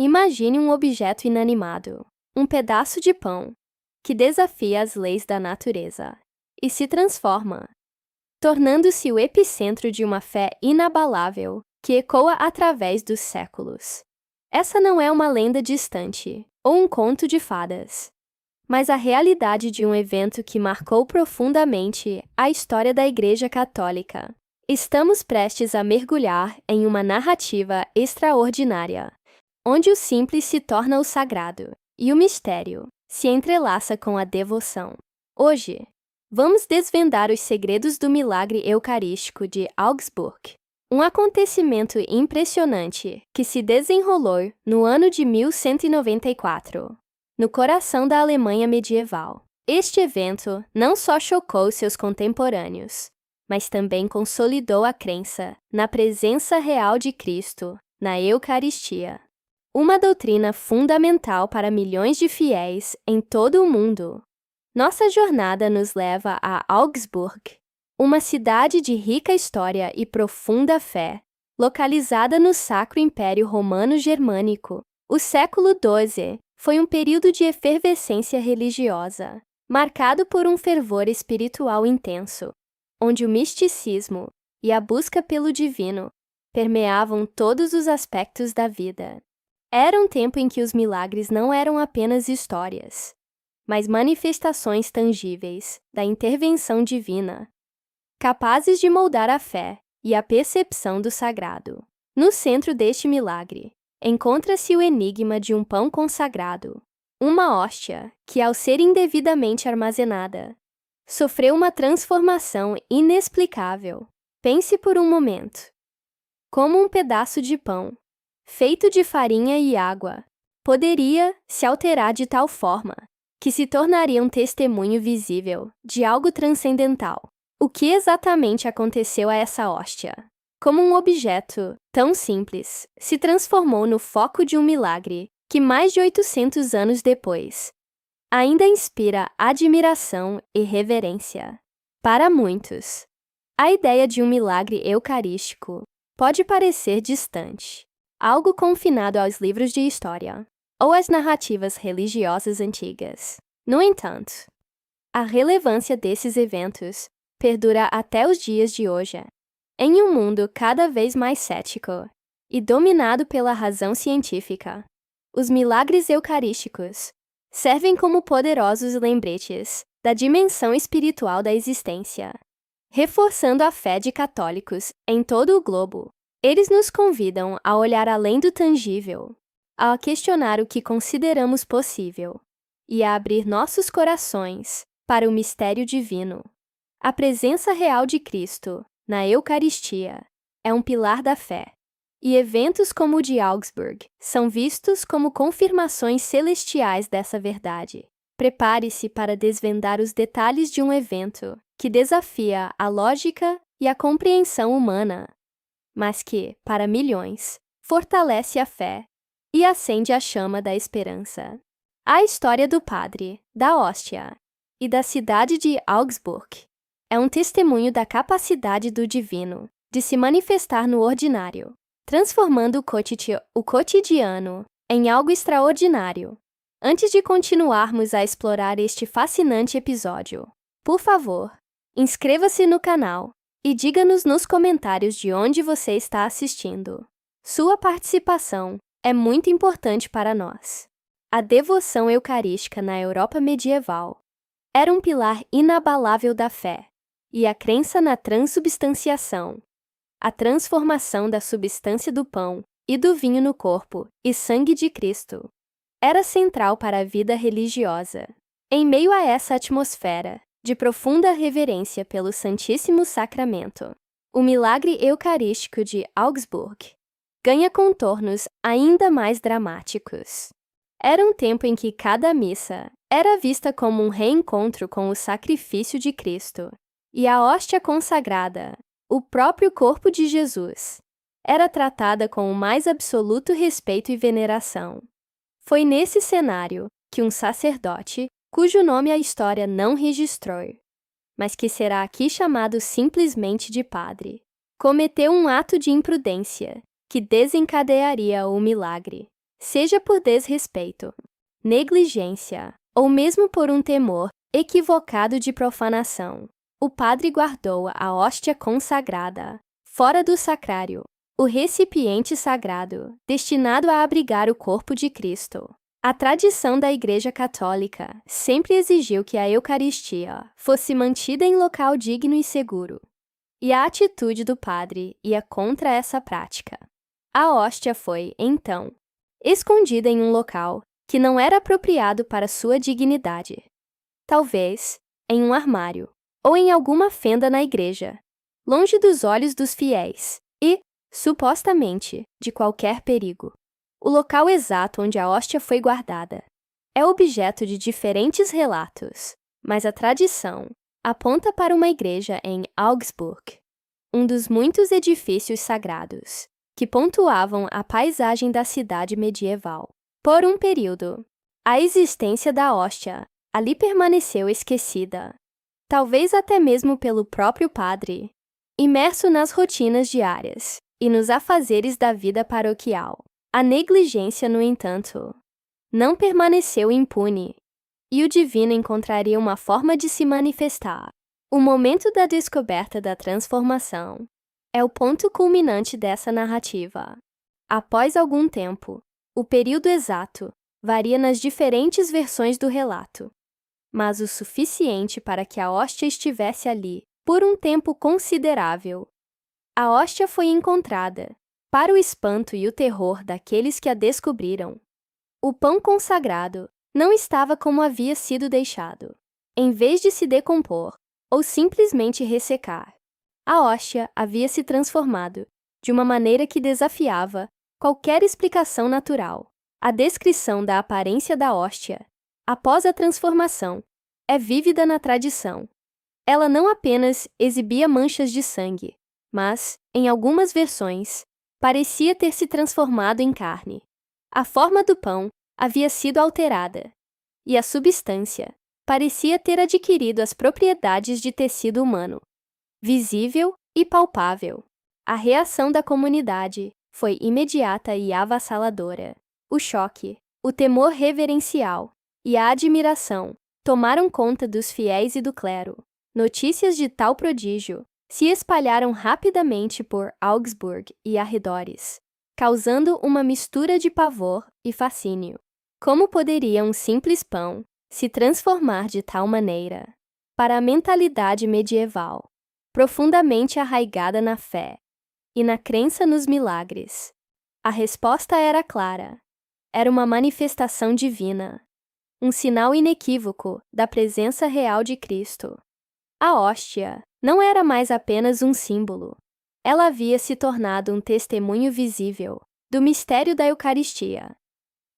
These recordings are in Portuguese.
Imagine um objeto inanimado, um pedaço de pão, que desafia as leis da natureza e se transforma, tornando-se o epicentro de uma fé inabalável que ecoa através dos séculos. Essa não é uma lenda distante ou um conto de fadas, mas a realidade de um evento que marcou profundamente a história da Igreja Católica. Estamos prestes a mergulhar em uma narrativa extraordinária, onde o simples se torna o sagrado e o mistério se entrelaça com a devoção. Hoje, vamos desvendar os segredos do milagre eucarístico de Augsburg, um acontecimento impressionante que se desenrolou no ano de 1194, no coração da Alemanha medieval. Este evento não só chocou seus contemporâneos, mas também consolidou a crença na presença real de Cristo na Eucaristia, uma doutrina fundamental para milhões de fiéis em todo o mundo. Nossa jornada nos leva a Augsburg, uma cidade de rica história e profunda fé, localizada no Sacro Império Romano Germânico. O século XII foi um período de efervescência religiosa, marcado por um fervor espiritual intenso, onde o misticismo e a busca pelo divino permeavam todos os aspectos da vida. Era um tempo em que os milagres não eram apenas histórias, mas manifestações tangíveis da intervenção divina, capazes de moldar a fé e a percepção do sagrado. No centro deste milagre, encontra-se o enigma de um pão consagrado, uma hóstia que, ao ser indevidamente armazenada, sofreu uma transformação inexplicável. Pense por um momento. Como um pedaço de pão, feito de farinha e água, poderia se alterar de tal forma que se tornaria um testemunho visível de algo transcendental? O que exatamente aconteceu a essa hóstia? Como um objeto tão simples se transformou no foco de um milagre que, mais de 800 anos depois, ainda inspira admiração e reverência? Para muitos, a ideia de um milagre eucarístico pode parecer distante, algo confinado aos livros de história ou às narrativas religiosas antigas. No entanto, a relevância desses eventos perdura até os dias de hoje. Em um mundo cada vez mais cético e dominado pela razão científica, os milagres eucarísticos servem como poderosos lembretes da dimensão espiritual da existência, reforçando a fé de católicos em todo o globo. Eles nos convidam a olhar além do tangível, a questionar o que consideramos possível e a abrir nossos corações para o mistério divino. A presença real de Cristo na Eucaristia é um pilar da fé, e eventos como o de Augsburg são vistos como confirmações celestiais dessa verdade. Prepare-se para desvendar os detalhes de um evento que desafia a lógica e a compreensão humana, mas que, para milhões, fortalece a fé e acende a chama da esperança. A história do padre, da hóstia e da cidade de Augsburg é um testemunho da capacidade do divino de se manifestar no ordinário, transformando o cotidiano em algo extraordinário. Antes de continuarmos a explorar este fascinante episódio, por favor, inscreva-se no canal e diga-nos nos comentários de onde você está assistindo. Sua participação é muito importante para nós. A devoção eucarística na Europa medieval era um pilar inabalável da fé, e a crença na transubstanciação, a transformação da substância do pão e do vinho no corpo e sangue de Cristo, era central para a vida religiosa. Em meio a essa atmosfera de profunda reverência pelo Santíssimo Sacramento, o milagre eucarístico de Augsburg ganha contornos ainda mais dramáticos. Era um tempo em que cada missa era vista como um reencontro com o sacrifício de Cristo, e a hóstia consagrada, o próprio corpo de Jesus, era tratada com o mais absoluto respeito e veneração. Foi nesse cenário que um sacerdote, cujo nome a história não registrou, mas que será aqui chamado simplesmente de padre, cometeu um ato de imprudência que desencadearia o milagre. seja por desrespeito, negligência ou mesmo por um temor equivocado de profanação, o padre guardou a hóstia consagrada fora do sacrário, o recipiente sagrado destinado a abrigar o corpo de Cristo. A tradição da Igreja Católica sempre exigiu que a Eucaristia fosse mantida em local digno e seguro, e a atitude do padre ia contra essa prática. A hóstia foi, então, escondida em um local que não era apropriado para sua dignidade. Talvez em um armário ou em alguma fenda na igreja, longe dos olhos dos fiéis e, supostamente, de qualquer perigo. O local exato onde a hóstia foi guardada é objeto de diferentes relatos, mas a tradição aponta para uma igreja em Augsburg, um dos muitos edifícios sagrados que pontuavam a paisagem da cidade medieval. Por um período, a existência da hóstia ali permaneceu esquecida, talvez até mesmo pelo próprio padre, imerso nas rotinas diárias e nos afazeres da vida paroquial. A negligência, no entanto, não permaneceu impune, e o divino encontraria uma forma de se manifestar. O momento da descoberta da transformação é o ponto culminante dessa narrativa. Após algum tempo, o período exato varia nas diferentes versões do relato, mas o suficiente para que a hóstia estivesse ali por um tempo considerável. A hóstia foi encontrada, para o espanto e o terror daqueles que a descobriram. O pão consagrado não estava como havia sido deixado. Em vez de se decompor ou simplesmente ressecar, a hóstia havia se transformado de uma maneira que desafiava qualquer explicação natural. A descrição da aparência da hóstia, após a transformação, é vívida na tradição. Ela não apenas exibia manchas de sangue, mas, em algumas versões, parecia ter se transformado em carne. A forma do pão havia sido alterada, e a substância parecia ter adquirido as propriedades de tecido humano, visível e palpável. A reação da comunidade foi imediata e avassaladora. O choque, o temor reverencial e a admiração tomaram conta dos fiéis e do clero. Notícias de tal prodígio se espalharam rapidamente por Augsburg e arredores, causando uma mistura de pavor e fascínio. Como poderia um simples pão se transformar de tal maneira? Para a mentalidade medieval, profundamente arraigada na fé e na crença nos milagres, a resposta era clara. Era uma manifestação divina, um sinal inequívoco da presença real de Cristo. A hóstia não era mais apenas um símbolo. Ela havia se tornado um testemunho visível do mistério da Eucaristia.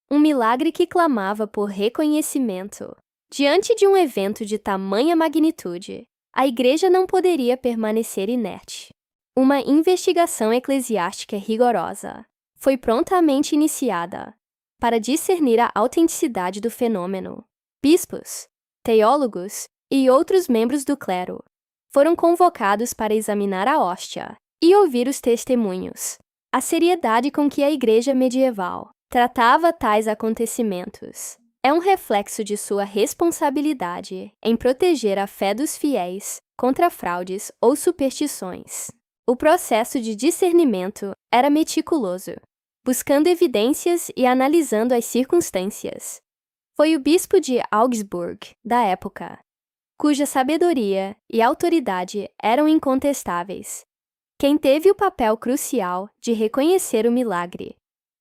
Um milagre que clamava por reconhecimento. Diante de um evento de tamanha magnitude, a Igreja não poderia permanecer inerte. Uma investigação eclesiástica rigorosa foi prontamente iniciada para discernir a autenticidade do fenômeno. Bispos, teólogos e outros membros do clero foram convocados para examinar a hóstia e ouvir os testemunhos. A seriedade com que a Igreja medieval tratava tais acontecimentos é um reflexo de sua responsabilidade em proteger a fé dos fiéis contra fraudes ou superstições. O processo de discernimento era meticuloso, buscando evidências e analisando as circunstâncias. Foi o bispo de Augsburg, da época, cuja sabedoria e autoridade eram incontestáveis, quem teve o papel crucial de reconhecer o milagre.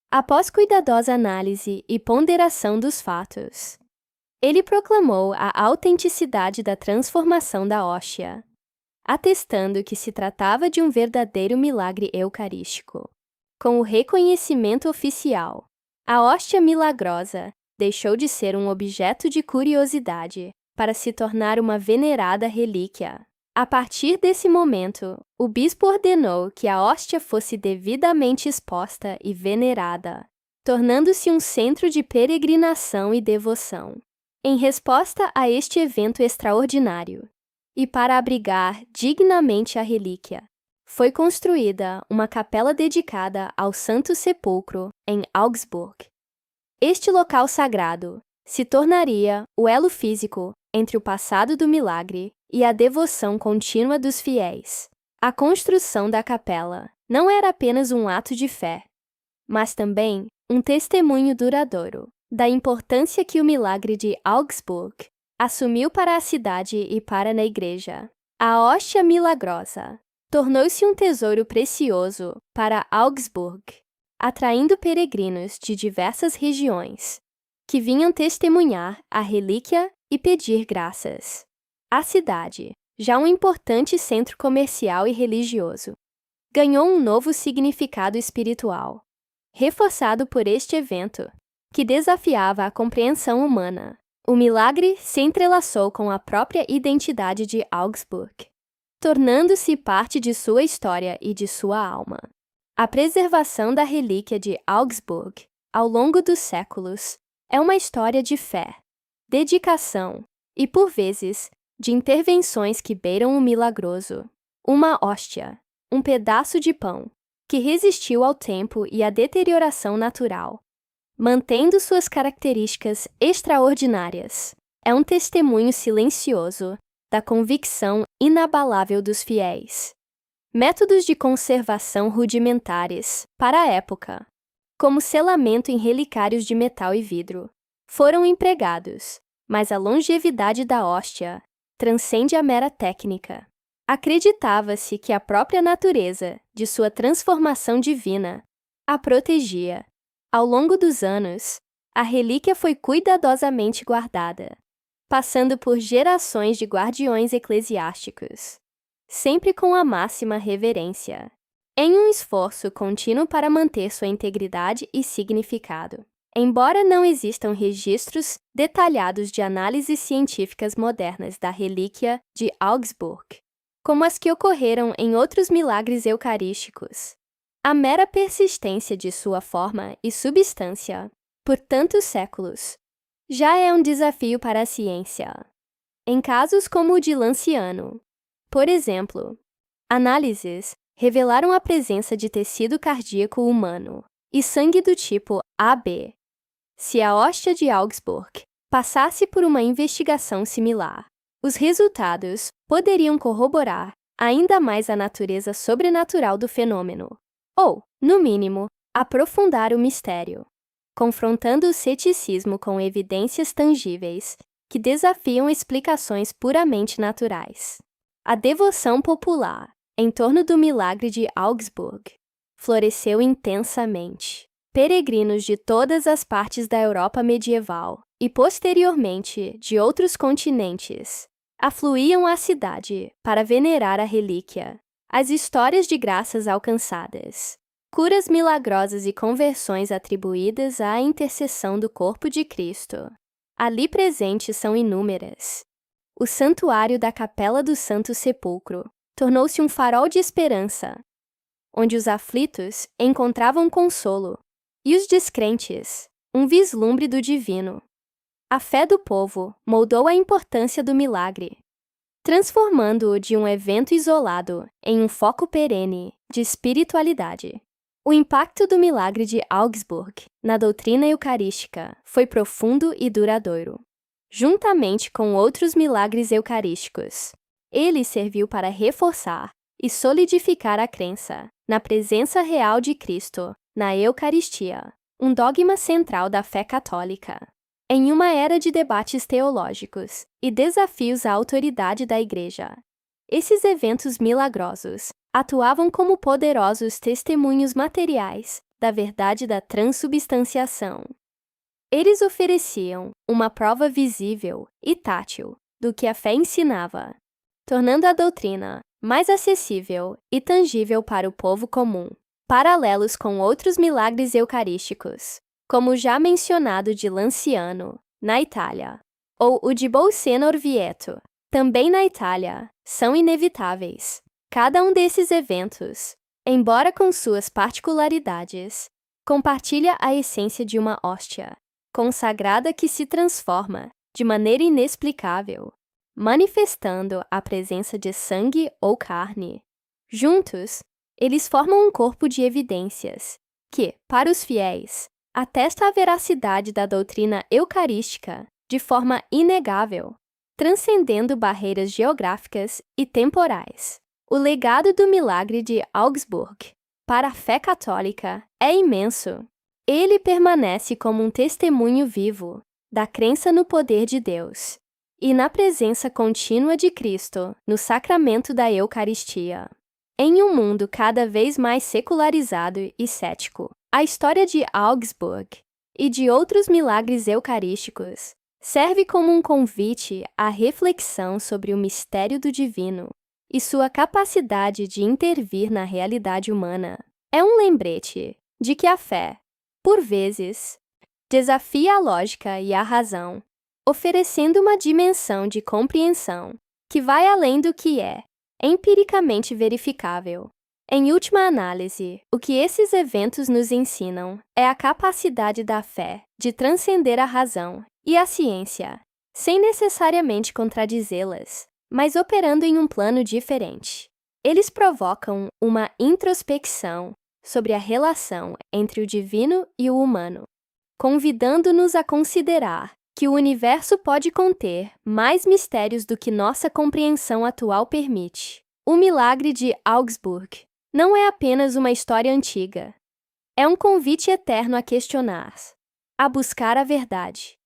Após cuidadosa análise e ponderação dos fatos, ele proclamou a autenticidade da transformação da hóstia, atestando que se tratava de um verdadeiro milagre eucarístico. Com o reconhecimento oficial, a hóstia milagrosa deixou de ser um objeto de curiosidade para se tornar uma venerada relíquia. A partir desse momento, o bispo ordenou que a hóstia fosse devidamente exposta e venerada, tornando-se um centro de peregrinação e devoção. Em resposta a este evento extraordinário, e para abrigar dignamente a relíquia, foi construída uma capela dedicada ao Santo Sepulcro em Augsburg. Este local sagrado se tornaria o elo físico entre o passado do milagre e a devoção contínua dos fiéis. A construção da capela não era apenas um ato de fé, mas também um testemunho duradouro da importância que o milagre de Augsburg assumiu para a cidade e para a igreja. A hóstia milagrosa tornou-se um tesouro precioso para Augsburg, atraindo peregrinos de diversas regiões, que vinham testemunhar a relíquia e pedir graças. A cidade, já um importante centro comercial e religioso, ganhou um novo significado espiritual, reforçado por este evento, que desafiava a compreensão humana. O milagre se entrelaçou com a própria identidade de Augsburg, tornando-se parte de sua história e de sua alma. A preservação da relíquia de Augsburg, ao longo dos séculos, é uma história de fé, dedicação e, por vezes, de intervenções que beiram o milagroso. Uma hóstia, um pedaço de pão, que resistiu ao tempo e à deterioração natural, mantendo suas características extraordinárias. É um testemunho silencioso da convicção inabalável dos fiéis. Métodos de conservação rudimentares, para a época, como selamento em relicários de metal e vidro, foram empregados, mas a longevidade da hóstia transcende a mera técnica. Acreditava-se que a própria natureza de sua transformação divina a protegia. Ao longo dos anos, a relíquia foi cuidadosamente guardada, passando por gerações de guardiões eclesiásticos, sempre com a máxima reverência, em um esforço contínuo para manter sua integridade e significado. Embora não existam registros detalhados de análises científicas modernas da relíquia de Augsburg, como as que ocorreram em outros milagres eucarísticos, a mera persistência de sua forma e substância, por tantos séculos, já é um desafio para a ciência. Em casos como o de Lanciano, por exemplo, análises revelaram a presença de tecido cardíaco humano e sangue do tipo AB. Se a hóstia de Augsburg passasse por uma investigação similar, os resultados poderiam corroborar ainda mais a natureza sobrenatural do fenômeno, ou, no mínimo, aprofundar o mistério, confrontando o ceticismo com evidências tangíveis que desafiam explicações puramente naturais. A devoção popular em torno do milagre de Augsburg floresceu intensamente. Peregrinos de todas as partes da Europa medieval e, posteriormente, de outros continentes, afluíam à cidade para venerar a relíquia. As histórias de graças alcançadas, curas milagrosas e conversões atribuídas à intercessão do corpo de Cristo ali presentes são inúmeras. O santuário da Capela do Santo Sepulcro tornou-se um farol de esperança, onde os aflitos encontravam consolo e os descrentes um vislumbre do divino. A fé do povo moldou a importância do milagre, transformando-o de um evento isolado em um foco perene de espiritualidade. O impacto do milagre de Augsburg na doutrina eucarística foi profundo e duradouro. Juntamente com outros milagres eucarísticos, ele serviu para reforçar e solidificar a crença na presença real de Cristo na Eucaristia, um dogma central da fé católica. Em uma era de debates teológicos e desafios à autoridade da Igreja, esses eventos milagrosos atuavam como poderosos testemunhos materiais da verdade da transubstanciação. Eles ofereciam uma prova visível e tátil do que a fé ensinava, tornando a doutrina mais acessível e tangível para o povo comum. Paralelos com outros milagres eucarísticos, como o já mencionado de Lanciano, na Itália, ou o de Bolsena Orvieto, também na Itália, são inevitáveis. Cada um desses eventos, embora com suas particularidades, compartilha a essência de uma hóstia consagrada que se transforma de maneira inexplicável, manifestando a presença de sangue ou carne. Juntos, eles formam um corpo de evidências que, para os fiéis, atesta a veracidade da doutrina eucarística de forma inegável, transcendendo barreiras geográficas e temporais. O legado do milagre de Augsburg para a fé católica é imenso. Ele permanece como um testemunho vivo da crença no poder de Deus e na presença contínua de Cristo no sacramento da Eucaristia. Em um mundo cada vez mais secularizado e cético, a história de Augsburg e de outros milagres eucarísticos serve como um convite à reflexão sobre o mistério do divino e sua capacidade de intervir na realidade humana. É um lembrete de que a fé, por vezes, desafia a lógica e a razão, oferecendo uma dimensão de compreensão que vai além do que é empiricamente verificável. Em última análise, o que esses eventos nos ensinam é a capacidade da fé de transcender a razão e a ciência, sem necessariamente contradizê-las, mas operando em um plano diferente. Eles provocam uma introspecção sobre a relação entre o divino e o humano, convidando-nos a considerar que o universo pode conter mais mistérios do que nossa compreensão atual permite. O milagre de Augsburg não é apenas uma história antiga. É um convite eterno a questionar, a buscar a verdade.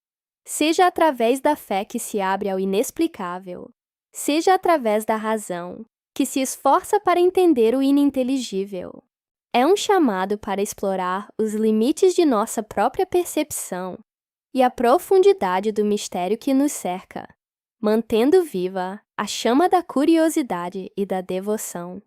Seja através da fé que se abre ao inexplicável, seja através da razão, que se esforça para entender o ininteligível. É um chamado para explorar os limites de nossa própria percepção e a profundidade do mistério que nos cerca, mantendo viva a chama da curiosidade e da devoção.